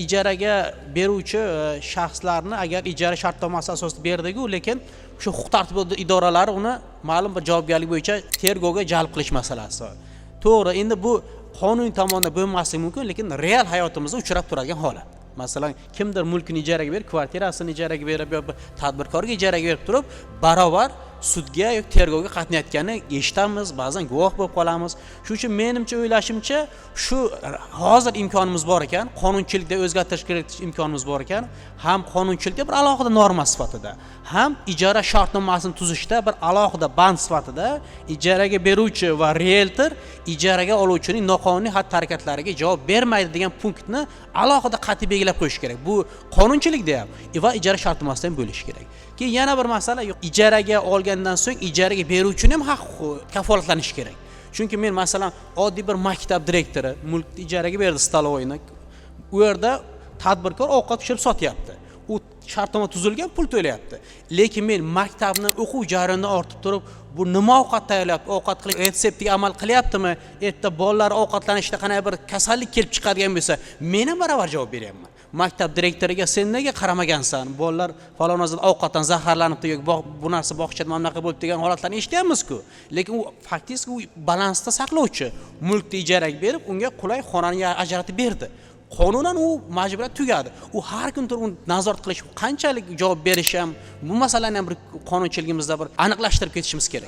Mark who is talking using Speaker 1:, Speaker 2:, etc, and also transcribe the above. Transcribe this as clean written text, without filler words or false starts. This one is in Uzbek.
Speaker 1: ijaraga beruvchi shaxslarni agar ijara shartnomasi asosida berdi-ku, lekin shu huquq tartibot idoralari uni ma'lum bir javobgarlik bo'yicha tergovga jalb qilish masalasi. To'g'ri, endi bu qonuniy tomonda bo'lmasligi mumkin, lekin real hayotimizda uchrab turadigan holat. Masalan, kimdir mulkini ijaraga berib, kvartirasini ijaraga berib yoki tadbirkorga ijaraga berib turib, barobar sudga yoki tergovga qatnayotganini eshitamiz, ba'zan guvoh bo'lib qolamiz. Shuning uchun menimcha, o'ylashimcha, shu hozir imkonimiz bor ekan, qonunchilikda o'zgartirish kiritish imkonimiz bor ekan, ham qonunchilikda bir alohida norma sifatida, ham ijara shartnomasini tuzishda bir alohida band sifatida ijaraga beruvchi va realtor ijaraga oluvchining noqonuniy xatti-harakatlariga javob bermaydi degan punktni alohida qat'iy belgilab qo'yish kerak. Bu qonunchilikda ham va ijara shartnomasida ham bo'lishi kerak. Keyin yana bir masala, ijaraga olgandan so'ng ijaraga beruvchining ham haqqi kafolatlanishi kerak. Chunki men masalan oddiy bir maktab direktori mulkni ijaraga berdi, stalovoyni. U yerda tadbirkor ovqat pishirib sotyapti. U shartnoma tuzilgan, pul to'layapti. Lekin men maktabni o'quv jarayonidan ortib turib, bu nima ovqat tayyorlayapti, ovqat qilib retseptiga amal qilyaptimi, erta bolalar ovqatlanishda qanday bir kasallik kelib chiqadigan bo'lsa, men ham baravar javob beryapman. Maktab direktoriga sen nega qaramagansan? Bolalar falonozdan ovqatdan zaharlanibdi yoki bu narsa bog'chada mana bunaqa bo'lib degan holatlarni eshityapmiz-ku. Lekin u faktik u balansda saqlovchi. Mulkni ijaraga berib, unga qulay xonani ajratib berdi. Qonunan u majburiyat tugadi. U har kun turib nazorat qilish, qanchalik javob berish ham bu masalani ham bir qonunchiligimizda bir aniqlashtirib ketishimiz kerak.